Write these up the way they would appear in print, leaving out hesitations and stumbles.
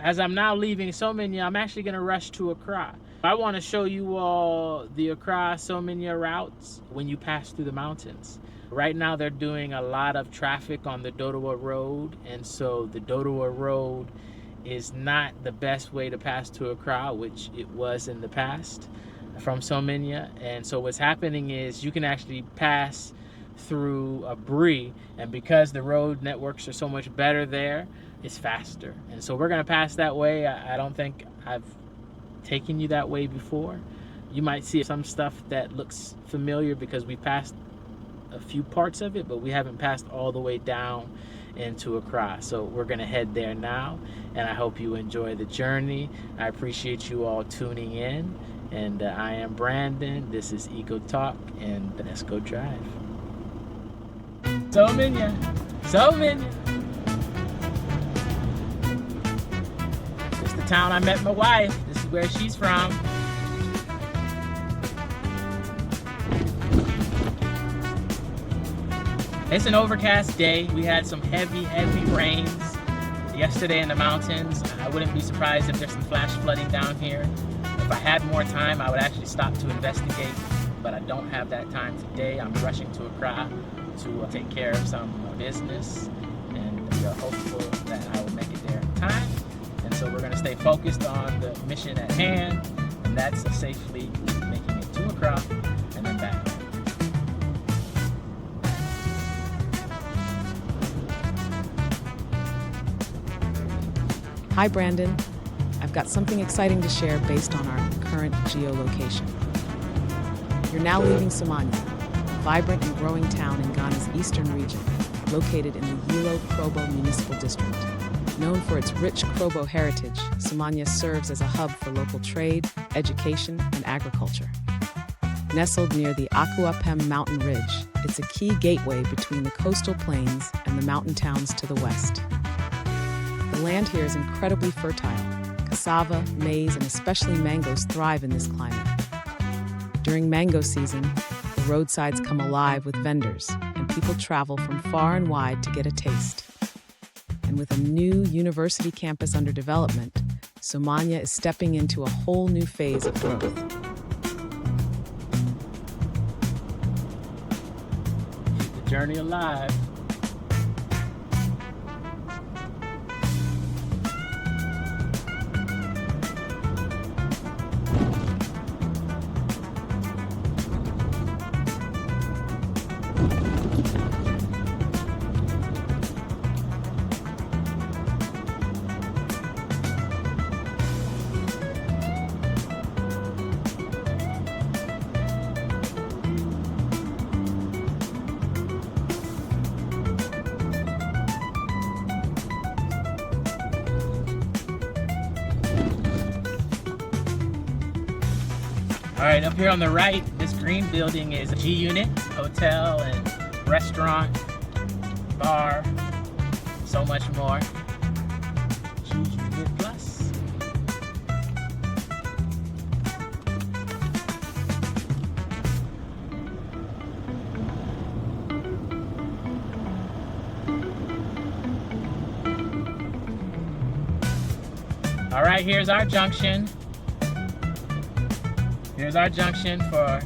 As I'm now leaving Somanya, I'm actually going to rush to Accra. I want to show you all the Accra-Somanya routes when you pass through the mountains. Right now they're doing a lot of traffic on the Detours road, and so the Detours road is not the best way to pass to Accra, which it was in the past from Somanya. And so what's happening is you can actually pass through Aburi, and because the road networks are so much better there, it's faster. And so we're going to pass that way. I don't think I've taken you that way before. You might see some stuff that looks familiar because we passed a few parts of it, but we haven't passed all the way down into Accra. So we're going to head there now, and I hope you enjoy the journey. I appreciate you all tuning in, and I am Brandon. This is EcoTalk, and let's go drive. Somanya. This is the town I met my wife. This is where she's from. It's an overcast day. We had some heavy rains yesterday in the mountains. I wouldn't be surprised if there's some flash flooding down here. If I had more time, I would actually stop to investigate, but I don't have that time today. I'm rushing to Accra to take care of some business, and we are hopeful that I will make it there in time. And so we're going to stay focused on the mission at hand, and that's safely making it to Accra and then back. Hi Brandon, I've got something exciting to share based on our current geolocation. You're now leaving Somanya, a vibrant and growing town in Ghana's eastern region, located in the Krobo Municipal District. Known for its rich Krobo heritage, Somanya serves as a hub for local trade, education, and agriculture. Nestled near the Akuapem Mountain Ridge, it's a key gateway between the coastal plains and the mountain towns to the west. The land here is incredibly fertile. Cassava, maize, and especially mangoes thrive in this climate. During mango season, the roadsides come alive with vendors, and people travel from far and wide to get a taste. And with a new university campus under development, Somanya is stepping into a whole new phase of growth. Keep the journey alive. All right, up here on the right, this green building is a G unit, hotel and restaurant, bar, so much more. G unit plus. All right, here's our junction. Here's our junction for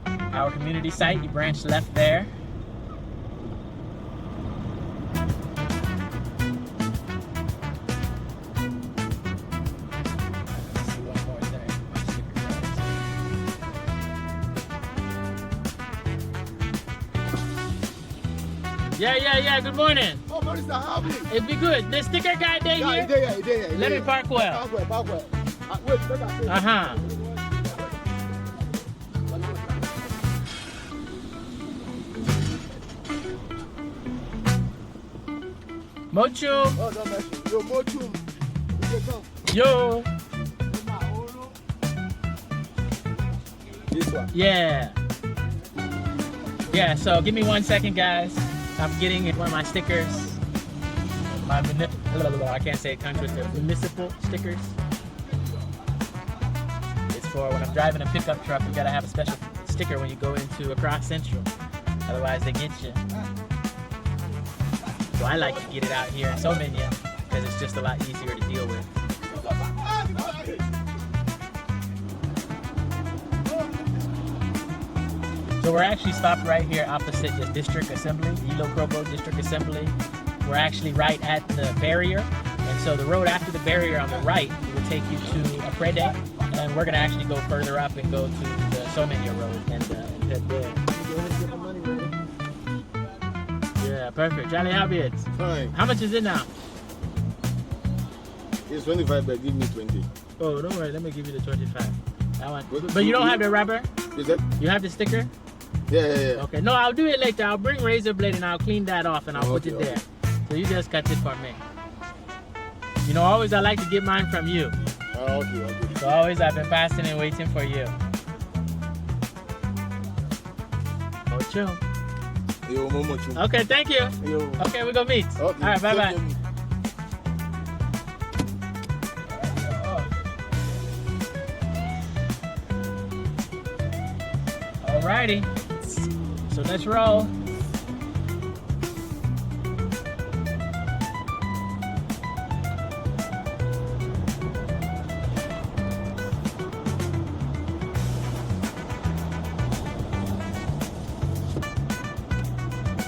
our community site. You branch left there. Let's see one more thing. Yeah. Good morning. Oh, Marissa, how are you? It'd be good. The sticker guy there here? Yeah. Let me park well. Park well. Wait, Uh-huh. Mochu. Oh, no, Messi. Yo, Mochu. Yo. This one. Yeah. So give me 1 second, guys. I'm getting one of my stickers. I can't say it tongue twister. Municipal stickers. It's for when I'm driving a pickup truck, you gotta have a special sticker when you go into Accra Central. Otherwise they get you. So I like to get it out here in Somanya because it's just a lot easier to deal with. So we're actually stopped right here opposite the district assembly, Ilo Krobo District Assembly. We're actually right at the barrier. And so the road after the barrier on the right will take you to Aprede. And we're gonna actually go further up and go to the Somanya road and head there. Yeah, perfect. Charlie, how be it? Fine. How much is it now? It's 25, but give me 20. Oh, don't worry. Let me give you the 25. That one. What- But you don't have the rubber? Is that? You have the sticker? Yeah. Okay. No, I'll do it later. I'll bring razor blade and I'll clean that off and I'll put Okay, it there. So you just cut it for me. You know, always I like to get mine from you. Okay. So always I've been passing and waiting for you. Oh, chill. Yo, Momo Chum. Okay, thank you. Yo. Okay, we're gonna meet. Okay. All right, bye-bye. Alrighty, so let's roll.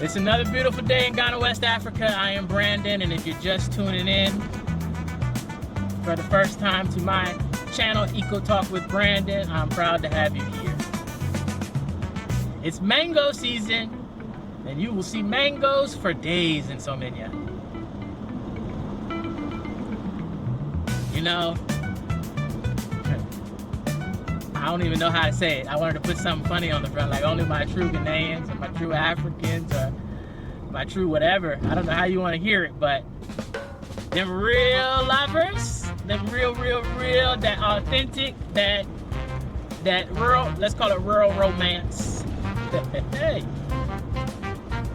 It's another beautiful day in Ghana, West Africa. I am Brandon, and if you're just tuning in for the first time to my channel, EcoTalk with Brandon, I'm proud to have you here. It's mango season, and you will see mangoes for days in Somanya. You know, I don't even know how to say it. I wanted to put something funny on the front, like only my true Ghanaians or my true Africans or my true whatever. I don't know how you want to hear it, but them real lovers, them real, that authentic, that rural, let's call it rural romance. Hey,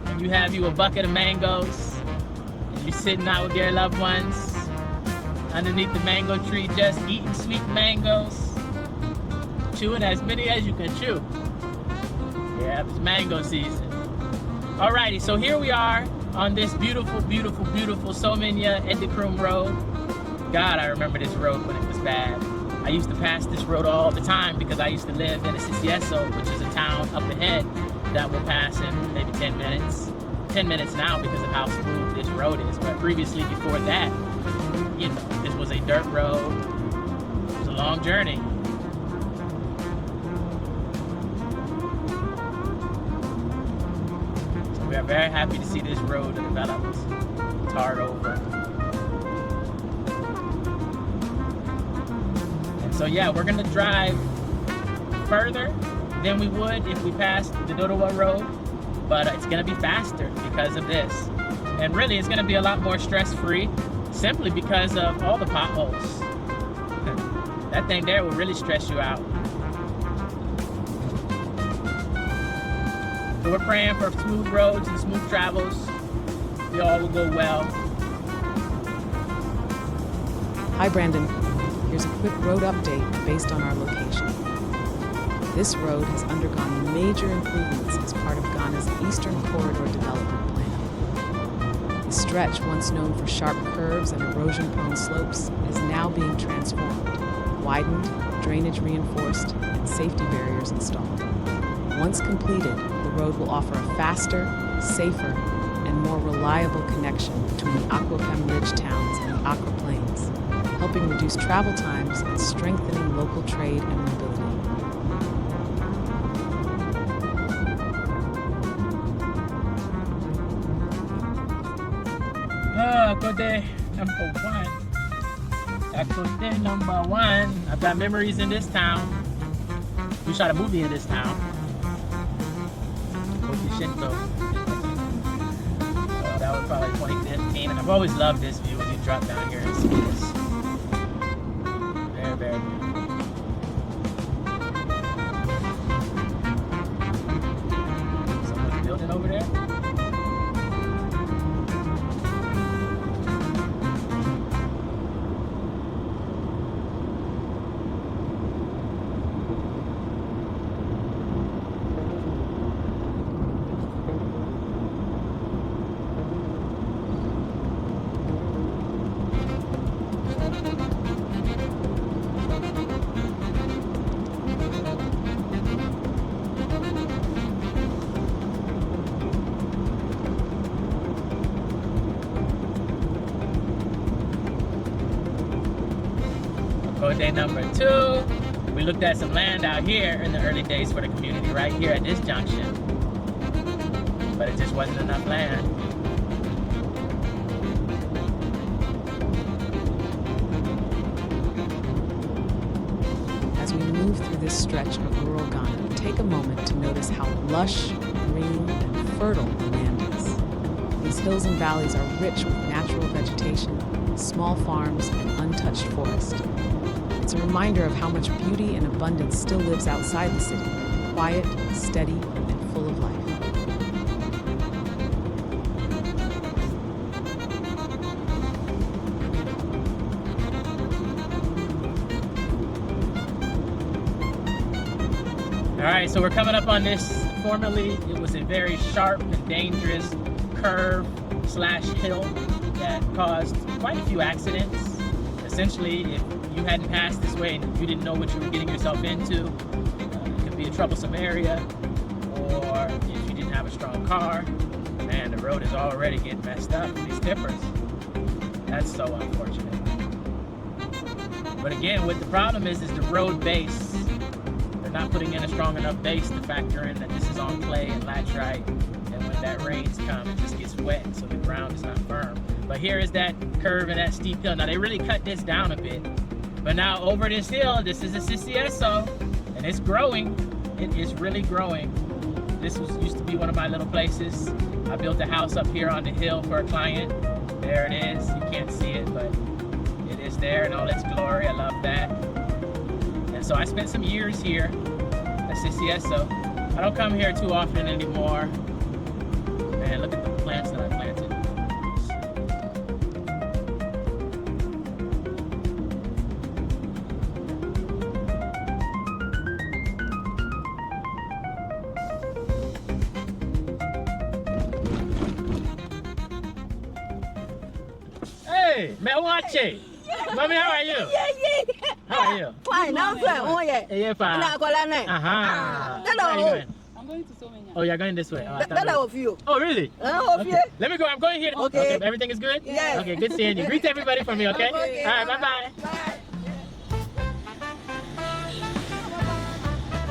and you have you a bucket of mangoes, and you're sitting out with your loved ones underneath the mango tree, just eating sweet mangoes, chewing as many as you can chew. Yeah, it's mango season. Alrighty, so here we are on this beautiful Somanya Edikrum Road. God, I remember this road when it was bad. I used to pass this road all the time because I used to live in Aseseeso, which is a town up ahead that we'll pass in maybe 10 minutes. 10 minutes now because of how smooth this road is. But previously, before that, you know, this was a dirt road. It was a long journey. So we are very happy to see this road developed, tarred over. So yeah, we're gonna drive further than we would if we passed the Detours road, but it's gonna be faster because of this. And really, it's gonna be a lot more stress-free simply because of all the potholes. That thing there will really stress you out. So we're praying for smooth roads and smooth travels. We all will go well. Hi, Brandon. Here's a quick road update based on our location. This road has undergone major improvements as part of Ghana's Eastern Corridor Development Plan. The stretch, once known for sharp curves and erosion-prone slopes, is now being transformed, widened, drainage reinforced, and safety barriers installed. Once completed, the road will offer a faster, safer, and more reliable connection between the Akuapem Ridge towns and the Accra Plains, helping reduce travel times and strengthening local trade and mobility. Akode number one. Akode number one. I've got memories in this town. We shot a movie in this town. Shinto. That was probably 2015. I've always loved this view when you drop down here and see this. Very, very beautiful. Someone's building over there. Road day number 2. We looked at some land out here in the early days for the community right here at this junction. But it just wasn't enough land. As we move through this stretch of rural Ghana, take a moment to notice how lush, green, and fertile the land is. These hills and valleys are rich with natural vegetation, small farms, and untouched forest. It's a reminder of how much beauty and abundance still lives outside the city, quiet, steady, and full of life. All right, so we're coming up on this. Formerly, it was a very sharp and dangerous curve/hill that caused quite a few accidents. Essentially, if you hadn't passed this way and you didn't know what you were getting yourself into, it could be a troublesome area. Or if you didn't have a strong car, man, the road is already getting messed up with these tippers. That's so unfortunate. But again, what the problem is the road base. They're not putting in a strong enough base to factor in that this is on clay and laterite, and when that rains come, it just gets wet, so the ground is not firm. But here is that curve and that steep hill. Now they really cut this down a bit, but now over this hill, this is Aseseeso, and it's growing. It is really growing. This used to be one of my little places. I built a house up here on the hill for a client. There it is. You can't see it, but it is there in all its glory. I love that. And so I spent some years here at Aseseeso. I don't come here too often anymore. Man, look at the plants that I planted. Hey, Mewache. Mommy, how are you? How are you? Fine, I'm fine. Oh, yeah. Yeah, fine. Uh-huh. Hello. How you doing? I'm going to Somanya. Oh, you're going this way. Oh, I thought That you- of you. Oh, really? Of you. Let me go. I'm going here. Okay. Everything is good? Yes. Okay, good seeing you. Greet everybody for me, okay? Okay. All right, bye-bye. Bye.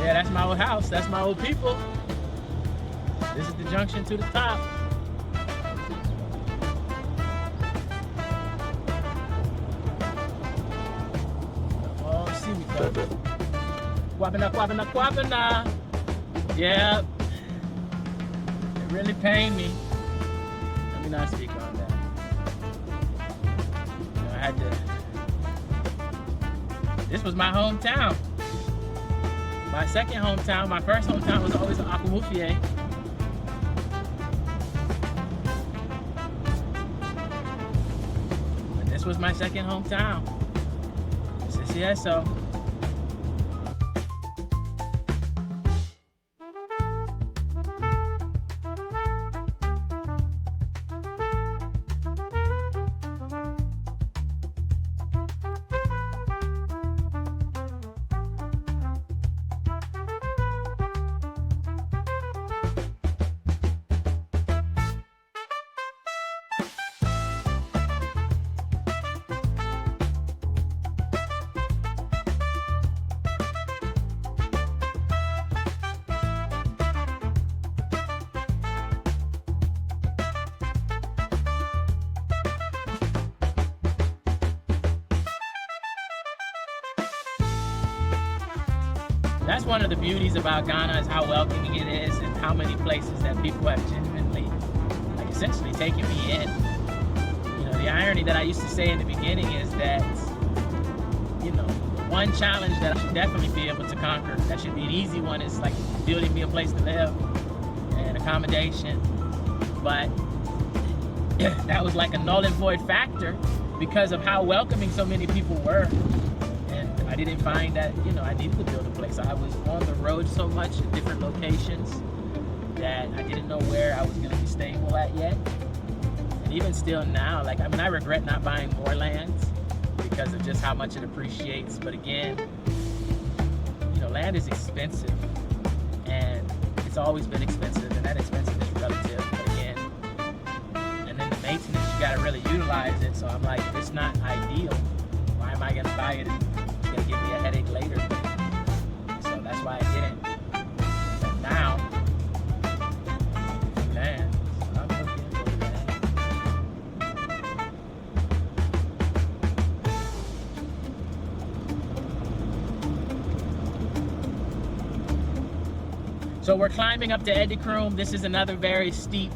Yeah, that's my old house. That's my old people. This is the junction to the top. Oh, see me, brother. Kwabena, kwabena, kwabena. Yeah. It really pained me. Let me not speak on that. You know, I had to. This was my hometown. My second hometown, my first hometown was always Akuapem. But this was my second hometown. Aseseeso. That's one of the beauties about Ghana is how welcoming it is and how many places that people have genuinely, like, essentially taken me in. You know, the irony that I used to say in the beginning is that, you know, one challenge that I should definitely be able to conquer, that should be an easy one, is like building me a place to live and accommodation. But that was like a null and void factor because of how welcoming so many people were. I didn't find that, you know, I needed to build a place. I was on the road so much at different locations that I didn't know where I was going to be stable at yet. And even still now, like, I mean, I regret not buying more land because of just how much it appreciates. But again, you know, land is expensive and it's always been expensive, and that expensive is relative. But again, and then the maintenance, you got to really utilize it. So I'm like, if it's not ideal, why am I going to buy it So we're climbing up to Edikrum. This is another very steep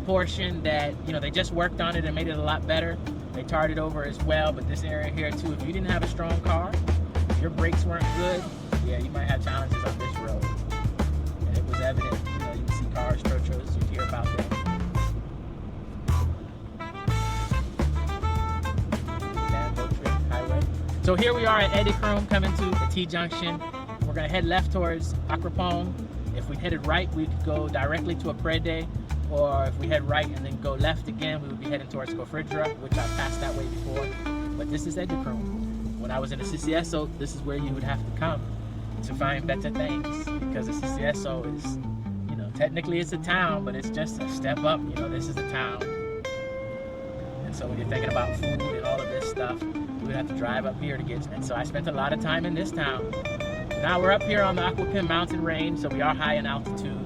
portion that, you know, they just worked on it and made it a lot better. They tarred it over as well, but this area here too, if you didn't have a strong car, if your brakes weren't good, yeah, you might have challenges on this road. And it was evident, you know, you can see cars, churches, you hear about them. Highway. So here we are at Edikrum, coming to the T-junction. We're gonna head left towards Acropong. If we headed right, we could go directly to Aprede, or if we head right and then go left again, we would be heading towards Kofridra, which I've passed that way before. But this is Edikrum. When I was in Aseseeso, this is where you would have to come to find better things, because Aseseeso is, you know, technically it's a town, but it's just a step up. You know, this is a town. And so when you're thinking about food and all of this stuff, we would have to drive up here to get. And so I spent a lot of time in this town. Now we're up here on the Akuapem Mountain range, so we are high in altitude.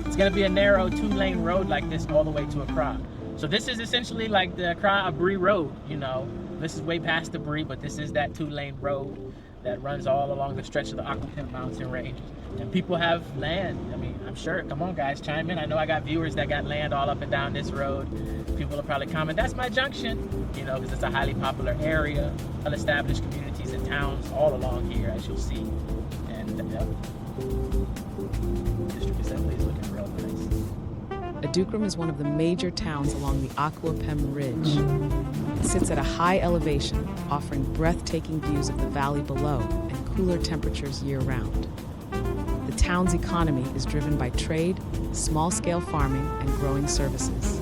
It's gonna be a narrow 2-lane road like this all the way to Accra. So this is essentially like the Accra Aburi road, you know. This is way past Aburi, but this is that 2-lane road that runs all along the stretch of the Akuapem Mountain range. And people have land. I mean, I'm sure, come on guys, chime in. I know I got viewers that got land all up and down this road. People will probably comment, that's my junction, you know, because it's a highly popular area, well-established communities and towns all along here, as you'll see. And District Assembly is looking real nice. Edikrum is one of the major towns along the Akuapem Ridge. It sits at a high elevation, offering breathtaking views of the valley below and cooler temperatures year-round. The town's economy is driven by trade, small-scale farming, and growing services.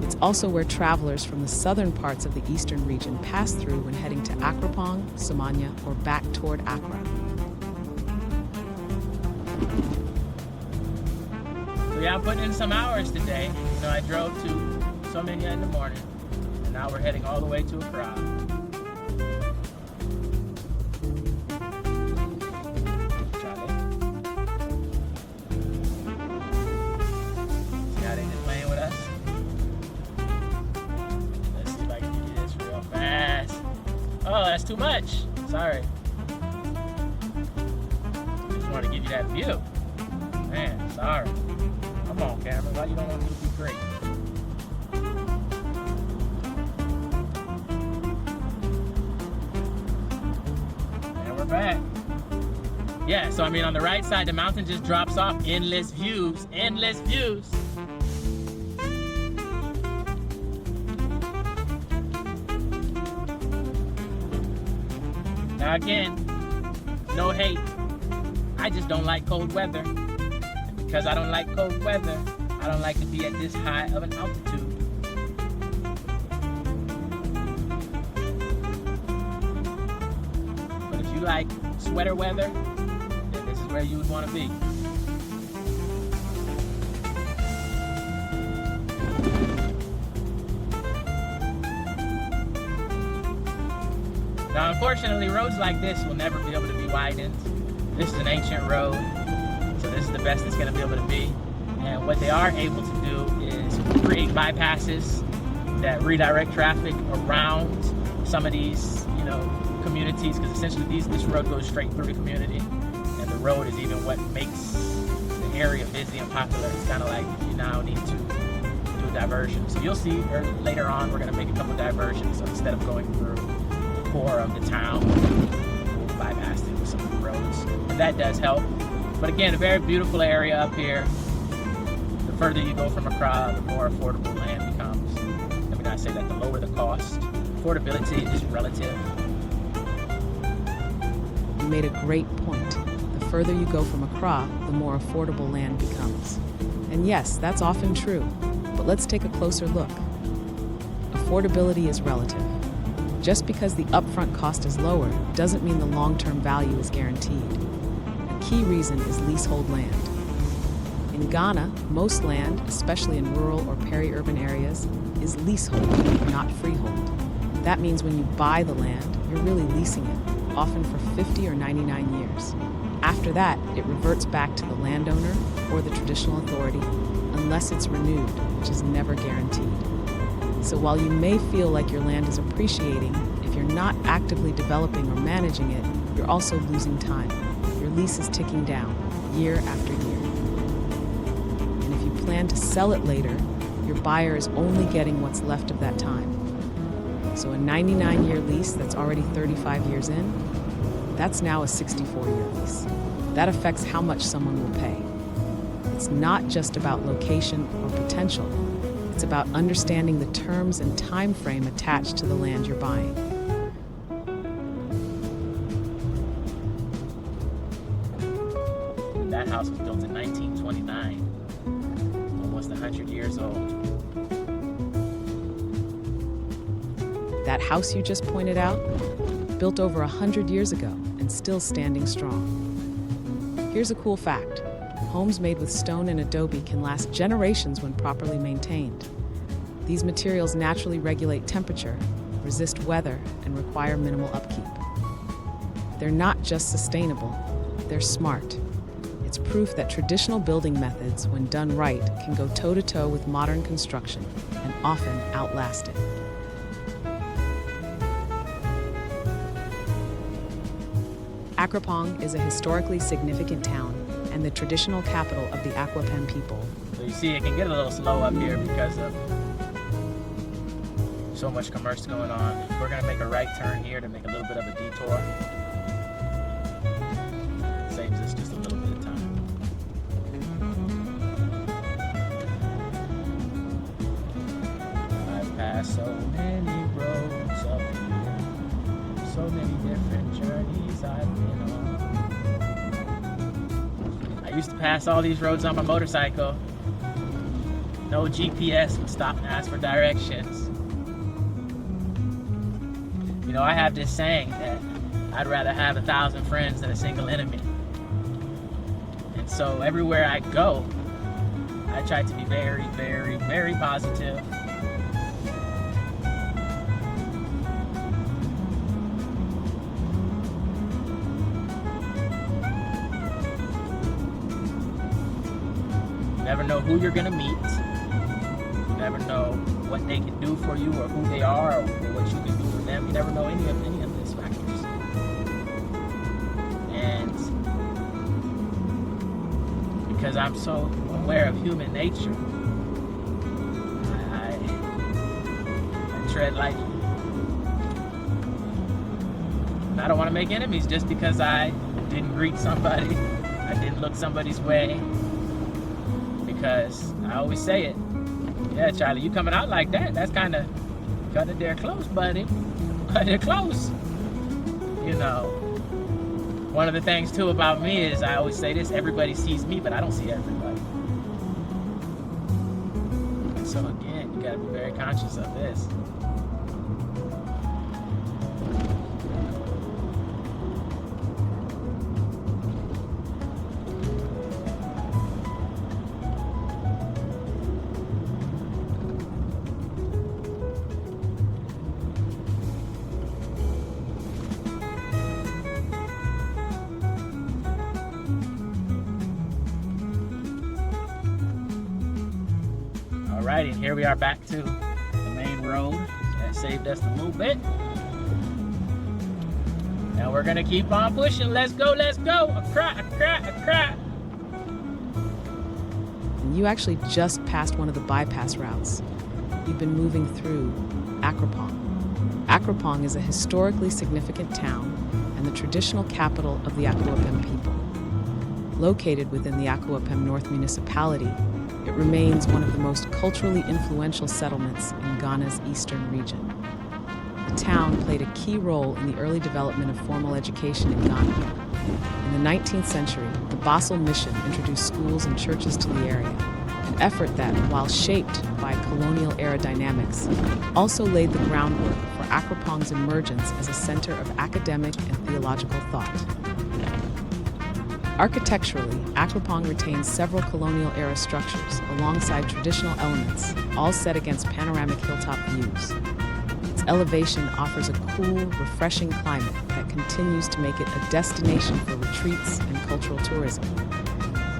It's also where travelers from the southern parts of the eastern region pass through when heading to Acropong, Somanya, or back toward Accra. So yeah, I'm putting in some hours today. You know, I drove to Somanya in the morning, and now we're heading all the way to Accra. See how they just playing with us? Let's see if I can do this real fast. Oh, that's too much. Sorry. Just want to give you that view. Man, sorry. Come on, camera. Why you don't want me to be great? And we're back. Yeah, so I mean, on the right side, the mountain just drops off. Endless views. Endless views. Now again, no hate. I just don't like cold weather. And because I don't like cold weather, I don't like to be at this high of an altitude. But if you like sweater weather, then this is where you would want to be. Now, unfortunately, roads like this will never be able to be widened. This is an ancient road, so this is the best it's going to be able to be. And what they are able to do is create bypasses that redirect traffic around some of these, you know, communities, because essentially this road goes straight through the community, and the road is even what makes the area busy and popular. It's kind of like you now need to do a diversion. So you'll see later on we're going to make a couple diversions. So instead of going through the core of the town, we'll bypass it with some of the roads. And that does help. But again, a very beautiful area up here. The further you go from Accra, the more affordable land becomes. Let me not say that, the lower the cost. Affordability is relative. You made a great point. The further you go from Accra, the more affordable land becomes. And yes, that's often true. But let's take a closer look. Affordability is relative. Just because the upfront cost is lower doesn't mean the long-term value is guaranteed. A key reason is leasehold land. In Ghana, most land, especially in rural or peri-urban areas, is leasehold, not freehold. That means when you buy the land, you're really leasing it, often for 50 or 99 years. After that, it reverts back to the landowner or the traditional authority, unless it's renewed, which is never guaranteed. So while you may feel like your land is appreciating if if you're not actively developing or managing it, you're also losing time. Your lease is ticking down, year after year. And if you plan to sell it later, your buyer is only getting what's left of that time. So a 99-year lease that's already 35 years in, that's now a 64-year lease. That affects how much someone will pay. It's not just about location or potential. It's about understanding the terms and time frame attached to the land you're buying. That house was built in 1929, almost 100 years old. That house you just pointed out, built over 100 years ago and still standing strong. Here's a cool fact. Homes made with stone and adobe can last generations when properly maintained. These materials naturally regulate temperature, resist weather, and require minimal upkeep. They're not just sustainable, they're smart. It's proof that traditional building methods, when done right, can go toe-to-toe with modern construction and often outlast it. Acropong is a historically significant town and the traditional capital of the Akuapem people. So you see, it can get a little slow up here because of so much commerce going on. We're gonna make a right turn here to make a little bit of a detour. Saves us just a little bit of time. I've passed so many roads up here, so many different journeys I've been on. I used to pass all these roads on my motorcycle. No GPS would stop and ask for directions. You know, I have this saying that I'd rather have 1,000 friends than a single enemy. And so everywhere I go, I try to be very, very, very positive. You never know who you're gonna meet. You never know what they can do for you or who they are or what you can do for them. You never know any of these factors. And because I'm so aware of human nature, I tread lightly. I don't want to make enemies just because I didn't greet somebody, I didn't look somebody's way. Because I always say it, yeah, Charlie, you coming out like that, that's kind of there close, buddy. They're close. You know, one of the things too about me is I always say this, everybody sees me, but I don't see everybody. And so again, you gotta be very conscious of this. Alrighty, here we are back to the main road. That saved us a little bit. Now we're gonna keep on pushing. Let's go, let's go. Accra, Accra, Accra. And you actually just passed one of the bypass routes. You've been moving through Acropong. Acropong is a historically significant town and the traditional capital of the Akuapem people. Located within the Akuapem North municipality, it remains one of the most culturally influential settlements in Ghana's eastern region. The town played a key role in the early development of formal education in Ghana. In the 19th century, the Basel Mission introduced schools and churches to the area, an effort that, while shaped by colonial-era dynamics, also laid the groundwork for Acropong's emergence as a center of academic and theological thought. Architecturally, Acropong retains several colonial-era structures alongside traditional elements, all set against panoramic hilltop views. Its elevation offers a cool, refreshing climate that continues to make it a destination for retreats and cultural tourism.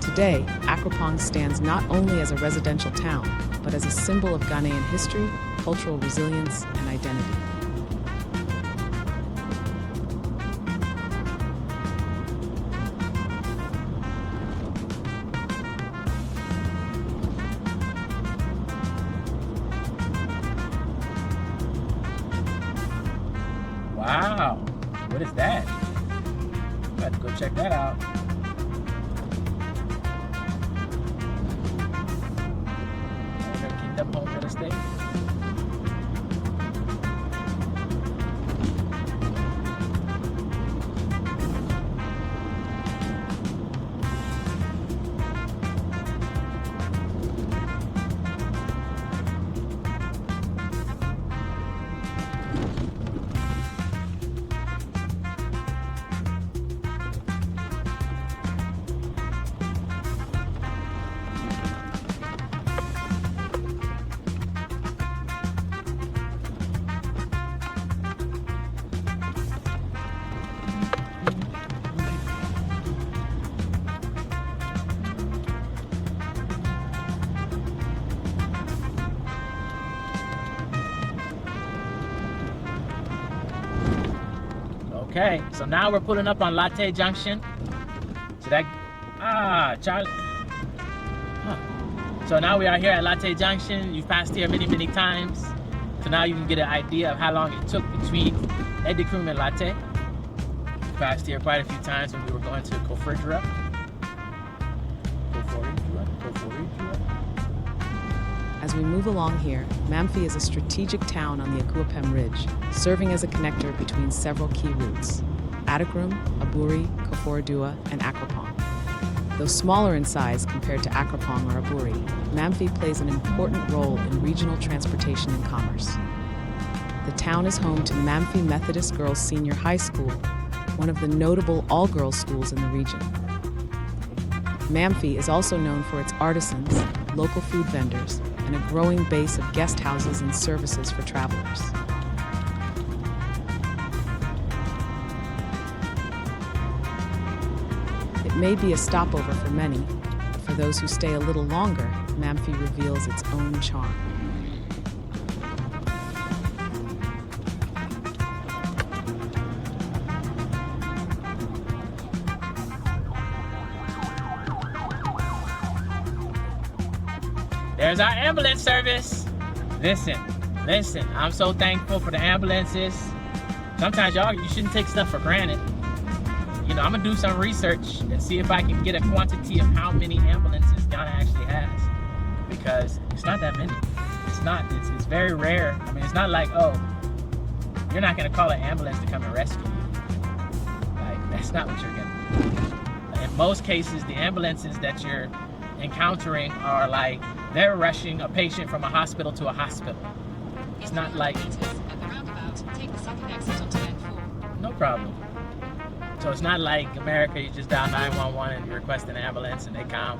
Today, Acropong stands not only as a residential town, but as a symbol of Ghanaian history, cultural resilience, and identity. What is that? Got to go check that out. Kingdom Home Real Estate. Okay, so now we're pulling up on Larteh Junction. So that, Charlie. Huh. So now we are here at Larteh Junction. You've passed here many, many times. So now you can get an idea of how long it took between Edikrum and Larteh. We passed here quite a few times when we were going to Kofridra. As we move along here, Mamphi is a strategic town on the Akuapem Ridge, serving as a connector between several key routes: Edikrum, Aburi, Koforidua, and Acropong. Though smaller in size compared to Acropong or Aburi, Mamphi plays an important role in regional transportation and commerce. The town is home to Mamphi Methodist Girls Senior High School, one of the notable all-girls schools in the region. Mamphi is also known for its artisans, local food vendors, and a growing base of guest houses and services for travelers. It may be a stopover for many, but for those who stay a little longer, Mamphi reveals its own charm. There's our ambulance service. Listen, I'm so thankful for the ambulances. Sometimes you shouldn't take stuff for granted. You know, I'm gonna do some research and see if I can get a quantity of how many ambulances Ghana actually has. Because it's not that many. It's very rare. I mean, it's not like, oh, you're not gonna call an ambulance to come and rescue you. Like, that's not what you're gonna do. In most cases, the ambulances that you're encountering are like, they're rushing a patient from a hospital to a hospital. It's not like... No problem. So it's not like America, you just dial 911 and you request an ambulance and they come.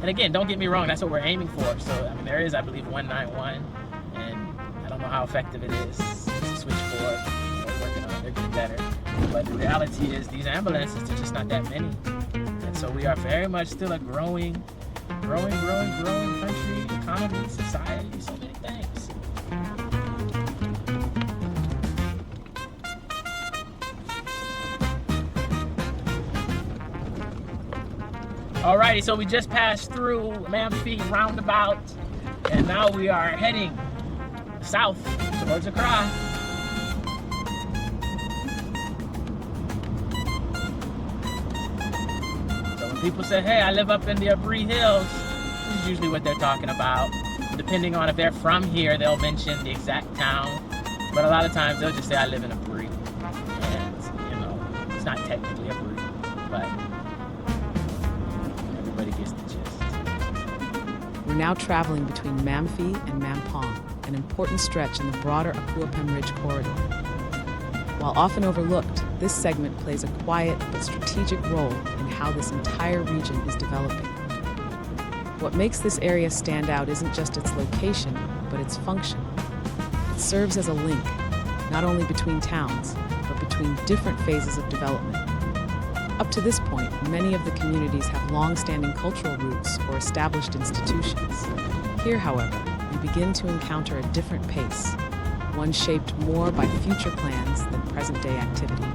And again, don't get me wrong, that's what we're aiming for. So, I mean, there is, I believe, 191, and I don't know how effective it is. It's a switchboard. We're working on it, they're getting better. But the reality is these ambulances, there's just not that many. And so we are very much still a growing country, economy, society, so many things. Alrighty, so we just passed through Mamphi roundabout, and now we are heading south towards Accra. People say, hey, I live up in the Aburi Hills. This is usually what they're talking about. Depending on if they're from here, they'll mention the exact town. But a lot of times they'll just say, I live in Aburi. And, you know, it's not technically Aburi, but everybody gets the gist. We're now traveling between Mamphi and Mampong, an important stretch in the broader Akuapem Ridge corridor. While often overlooked, this segment plays a quiet but strategic role in how this entire region is developing. What makes this area stand out isn't just its location, but its function. It serves as a link, not only between towns, but between different phases of development. Up to this point, many of the communities have long-standing cultural roots or established institutions. Here, however, we begin to encounter a different pace, one shaped more by future plans than present-day activity.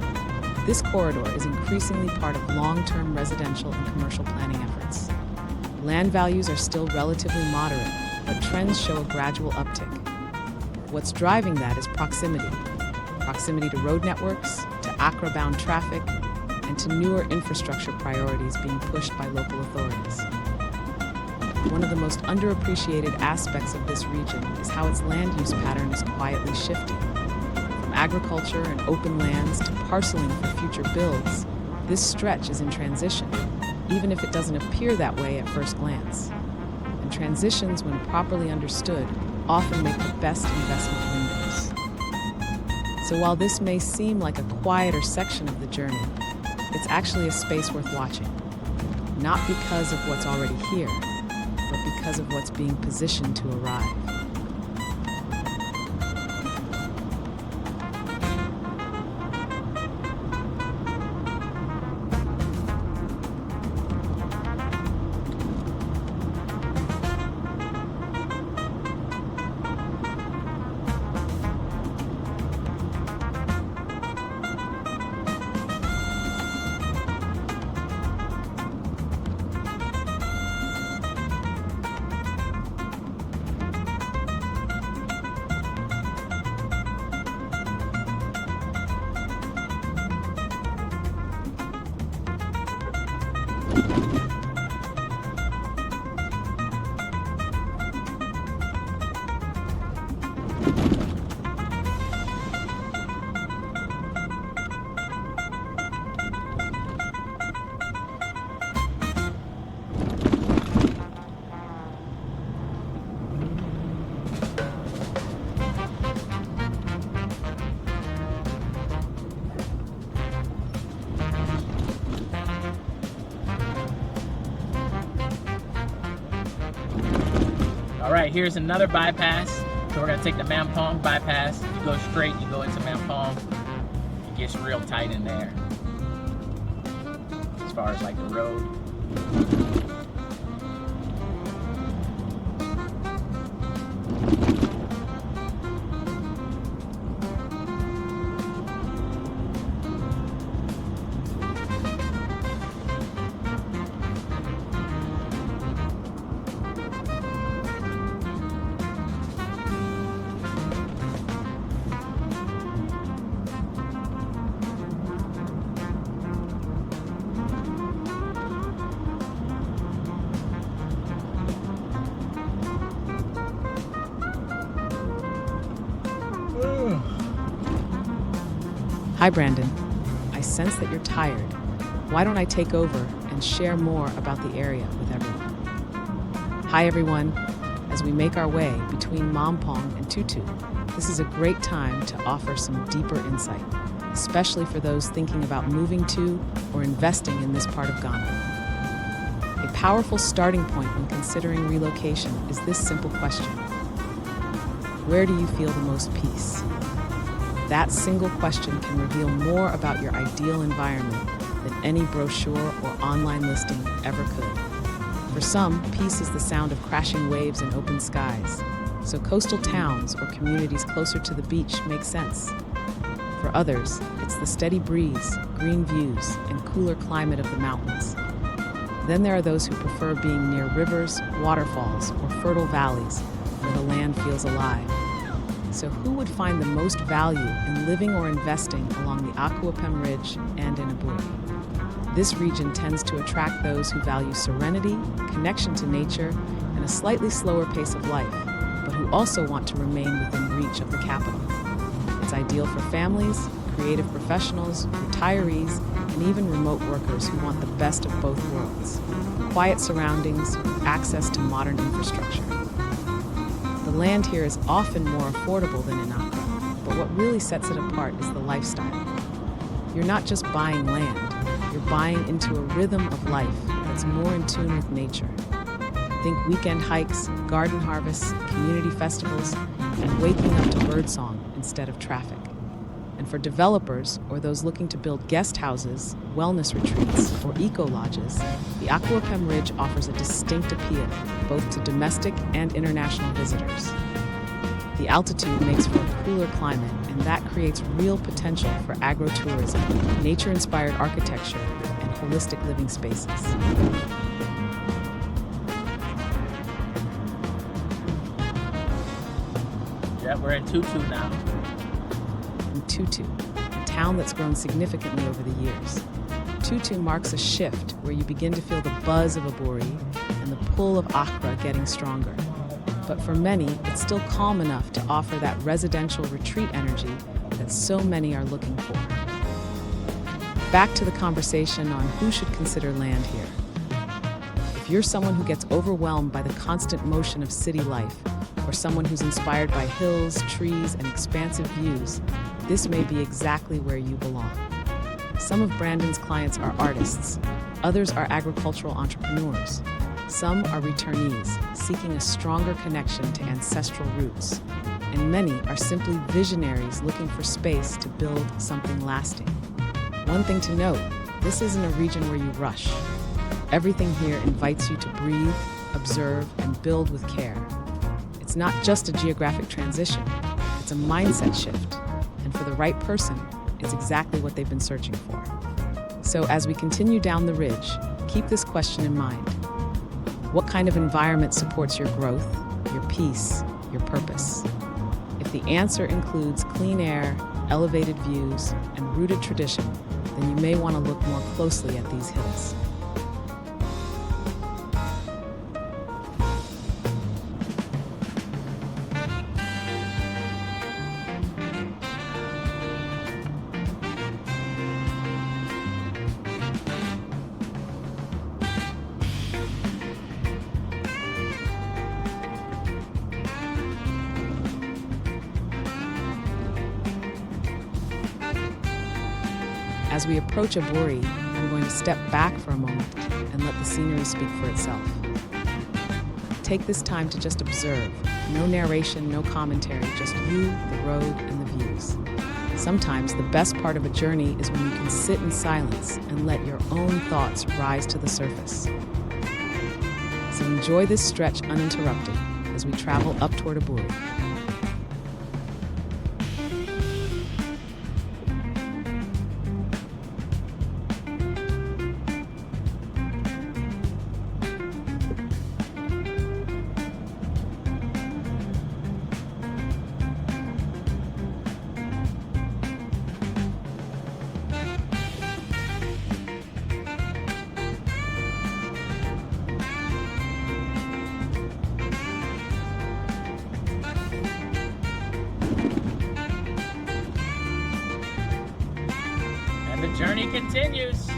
This corridor is increasingly part of long-term residential and commercial planning efforts. Land values are still relatively moderate, but trends show a gradual uptick. What's driving that is proximity. Proximity to road networks, to Accra-bound traffic and to newer infrastructure priorities being pushed by local authorities. One of the most underappreciated aspects of this region is how its land use pattern is quietly shifting. From agriculture and open lands to parceling for future builds, this stretch is in transition, even if it doesn't appear that way at first glance. And transitions, when properly understood, often make the best investment windows. So while this may seem like a quieter section of the journey, it's actually a space worth watching. Not because of what's already here, but because of what's being positioned to arrive. All right, here's another bypass. So we're gonna take the Mampong bypass. You go straight, you go into Mampong. It gets real tight in there. As far as like the road. Hi, Brandon. I sense that you're tired. Why don't I take over and share more about the area with everyone? Hi, everyone. As we make our way between Mampong and Tutu, this is a great time to offer some deeper insight, especially for those thinking about moving to or investing in this part of Ghana. A powerful starting point when considering relocation is this simple question: where do you feel the most peace? That single question can reveal more about your ideal environment than any brochure or online listing ever could. For some, peace is the sound of crashing waves and open skies, so coastal towns or communities closer to the beach make sense. For others, it's the steady breeze, green views, and cooler climate of the mountains. Then there are those who prefer being near rivers, waterfalls, or fertile valleys where the land feels alive. So who would find the most value in living or investing along the Akuapem Ridge and in Aburi? This region tends to attract those who value serenity, connection to nature, and a slightly slower pace of life, but who also want to remain within reach of the capital. It's ideal for families, creative professionals, retirees, and even remote workers who want the best of both worlds: quiet surroundings, access to modern infrastructure. The land here is often more affordable than in Accra, but what really sets it apart is the lifestyle. You're not just buying land, you're buying into a rhythm of life that's more in tune with nature. Think weekend hikes, garden harvests, community festivals, and waking up to birdsong instead of traffic. And for developers or those looking to build guest houses, wellness retreats, or eco-lodges, the Akuapem Ridge offers a distinct appeal, both to domestic and international visitors. The altitude makes for a cooler climate, and that creates real potential for agro-tourism, nature-inspired architecture, and holistic living spaces. Yeah, we're in Tutu now. In Tutu, a town that's grown significantly over the years. Tutu marks a shift where you begin to feel the buzz of Aburi and the pull of Accra getting stronger. But for many, it's still calm enough to offer that residential retreat energy that so many are looking for. Back to the conversation on who should consider land here. If you're someone who gets overwhelmed by the constant motion of city life, or someone who's inspired by hills, trees, and expansive views, this may be exactly where you belong. Some of Brandon's clients are artists, others are agricultural entrepreneurs. Some are returnees, seeking a stronger connection to ancestral roots. And many are simply visionaries looking for space to build something lasting. One thing to note, this isn't a region where you rush. Everything here invites you to breathe, observe, and build with care. It's not just a geographic transition, it's a mindset shift. And for the right person, it's exactly what they've been searching for. So as we continue down the ridge, keep this question in mind. What kind of environment supports your growth, your peace, your purpose? If the answer includes clean air, elevated views, and rooted tradition, then you may want to look more closely at these hills. As we approach Aburi, I'm going to step back for a moment and let the scenery speak for itself. Take this time to just observe. No narration, no commentary, just you, the road, and the views. Sometimes the best part of a journey is when you can sit in silence and let your own thoughts rise to the surface. So enjoy this stretch uninterrupted as we travel up toward Aburi. The journey continues.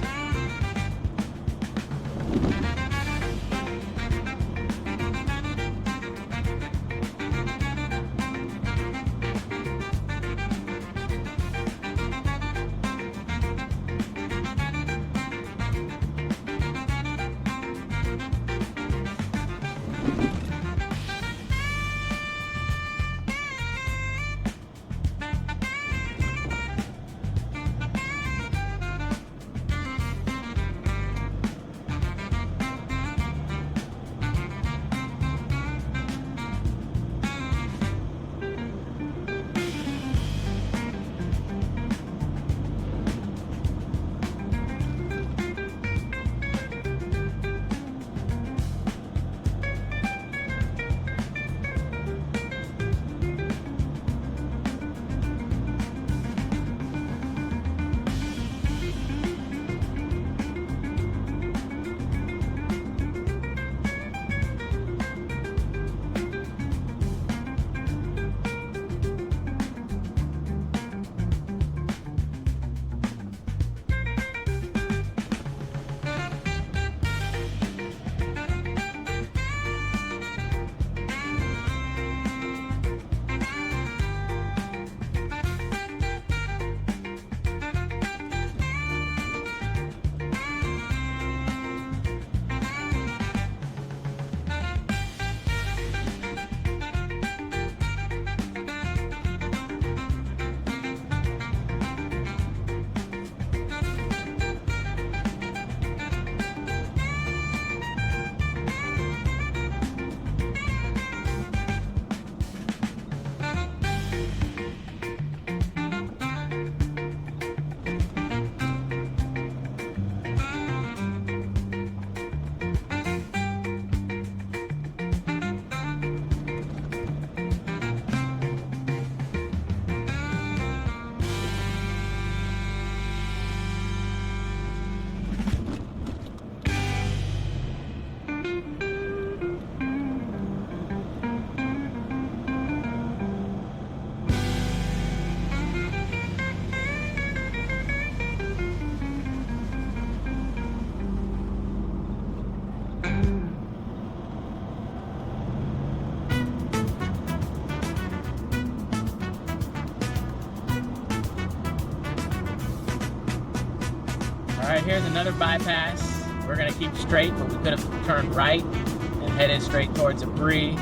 here's another bypass. We're gonna keep straight, but we could have turned right and headed straight towards Aburi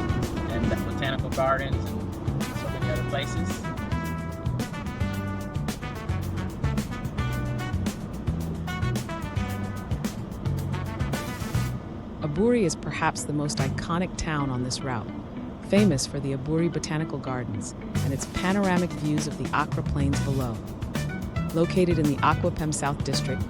and the botanical gardens and so many other places. Aburi is perhaps the most iconic town on this route, famous for the Aburi Botanical Gardens and its panoramic views of the Accra Plains below. Located in the Akuapem South District,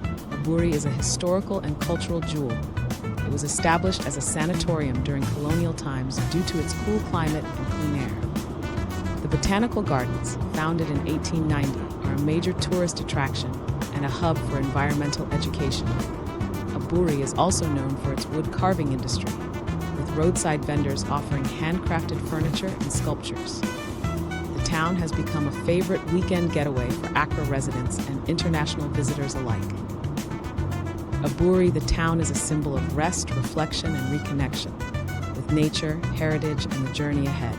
Aburi is a historical and cultural jewel. It was established as a sanatorium during colonial times due to its cool climate and clean air. The Botanical Gardens, founded in 1890, are a major tourist attraction and a hub for environmental education. Aburi is also known for its wood carving industry, with roadside vendors offering handcrafted furniture and sculptures. The town has become a favorite weekend getaway for Accra residents and international visitors alike. Aburi, the town, is a symbol of rest, reflection, and reconnection with nature, heritage, and the journey ahead.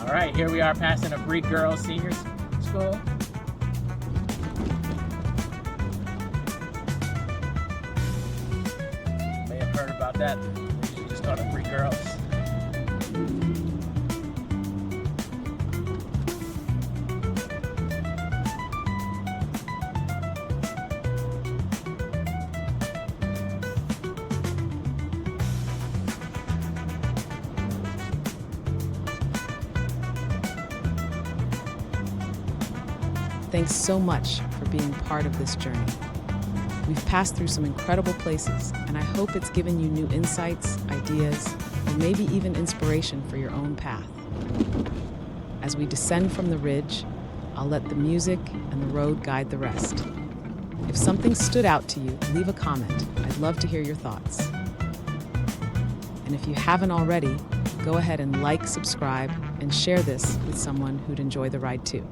All right, here we are passing Aburi Girls Senior School. May have heard about that. They just called Aburi Girls. Thanks so much for being part of this journey. We've passed through some incredible places, and I hope it's given you new insights, ideas, and maybe even inspiration for your own path. As we descend from the ridge, I'll let the music and the road guide the rest. If something stood out to you, leave a comment. I'd love to hear your thoughts. And if you haven't already, go ahead and like, subscribe, and share this with someone who'd enjoy the ride too.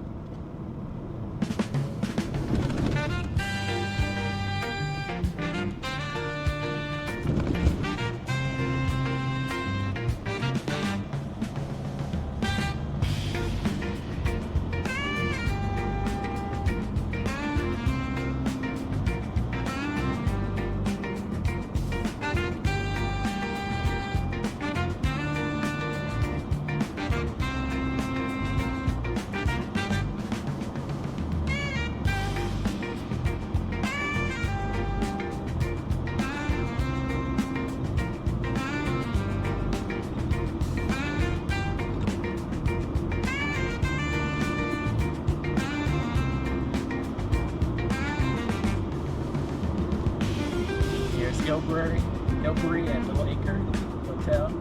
Aburi and Little Acre Hotel.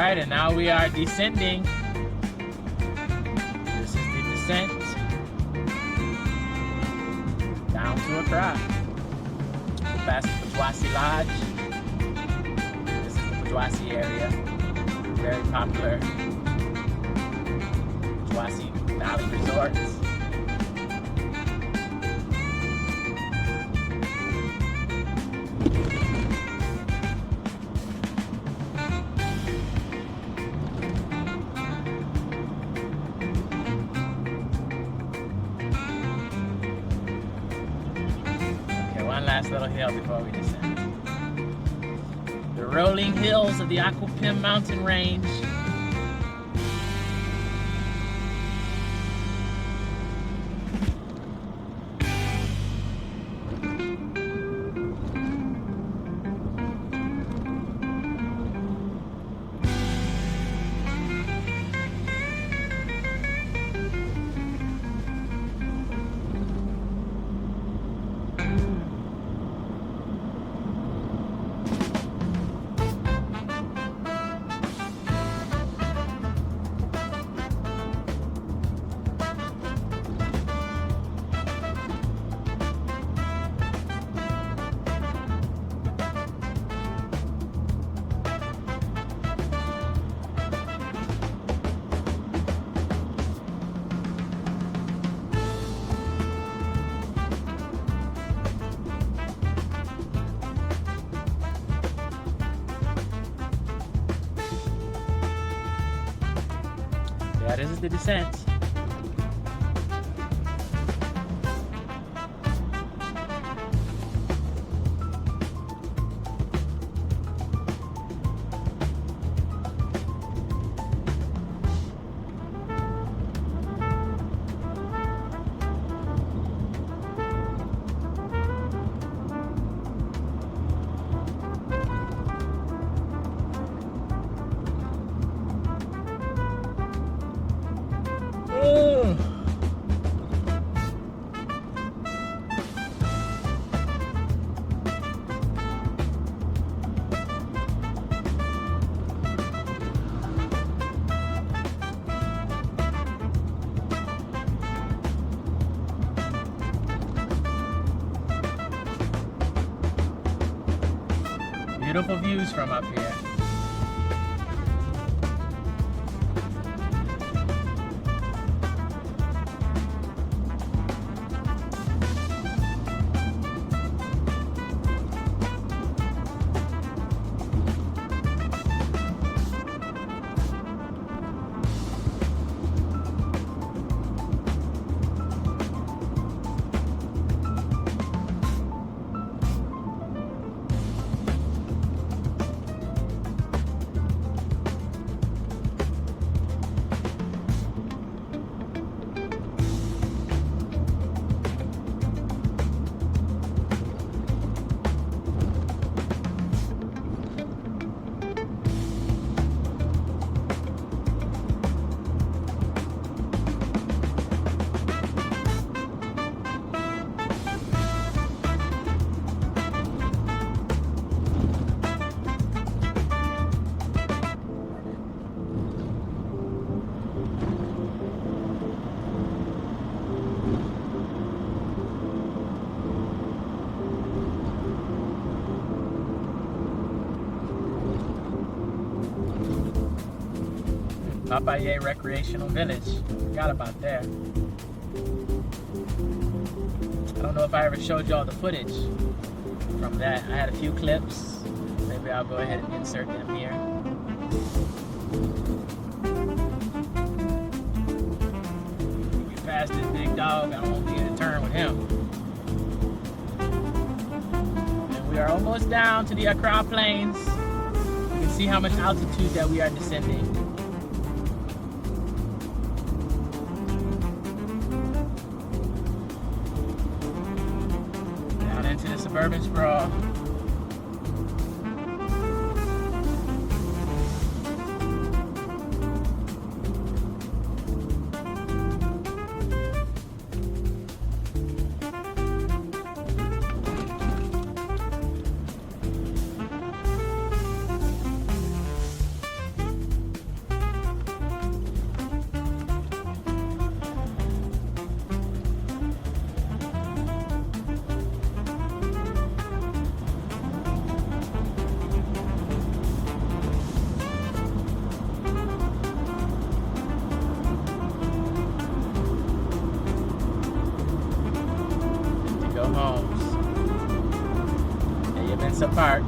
right, and now we are descending. This is the descent down to Accra. Past the Pujwasi Lodge. This is the Pujwasi area. Very popular. Pujwasi Valley Resorts. One last little hill before we descend. The rolling hills of the Akuapem Mountain Range. Yeah, this is the descent. Beautiful views from up here. Papaye Recreational Village. Forgot about that. I don't know if I ever showed y'all the footage from that. I had a few clips. Maybe I'll go ahead and insert them here. Get past this big dog, I won't be in a turn with him. And we are almost down to the Accra Plains. You can see how much altitude that we are descending. Into the suburban sprawl. park.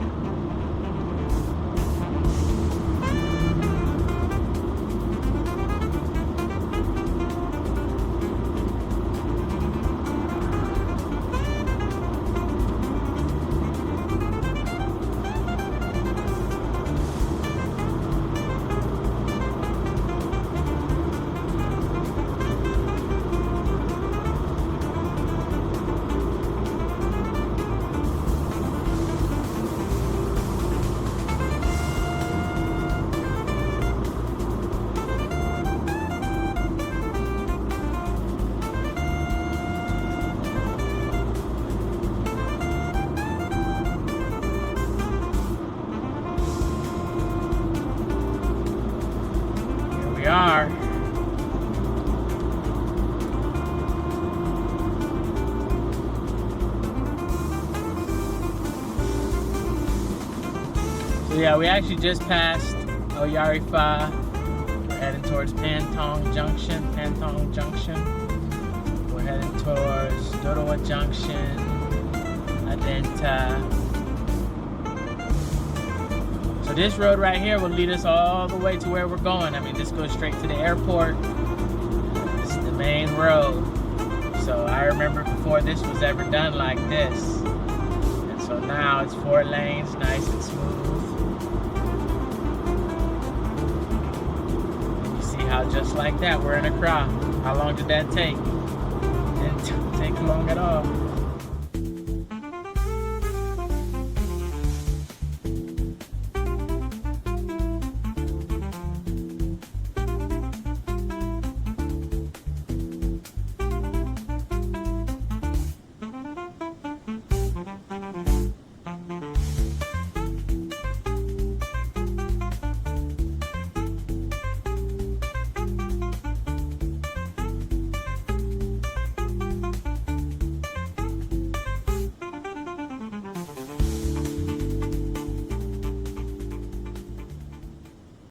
We are. So yeah, we actually just passed Oyarifa. We're heading towards Pantong Junction. We're heading towards Dorowa Junction, Adenta. So this road right here will lead us all the way to where we're going. I mean, this goes straight to the airport. This is the main road. So I remember before this was ever done like this. And so now it's 4 lanes, nice and smooth. And you see how just like that, we're in Accra. How long did that take? It didn't take long at all.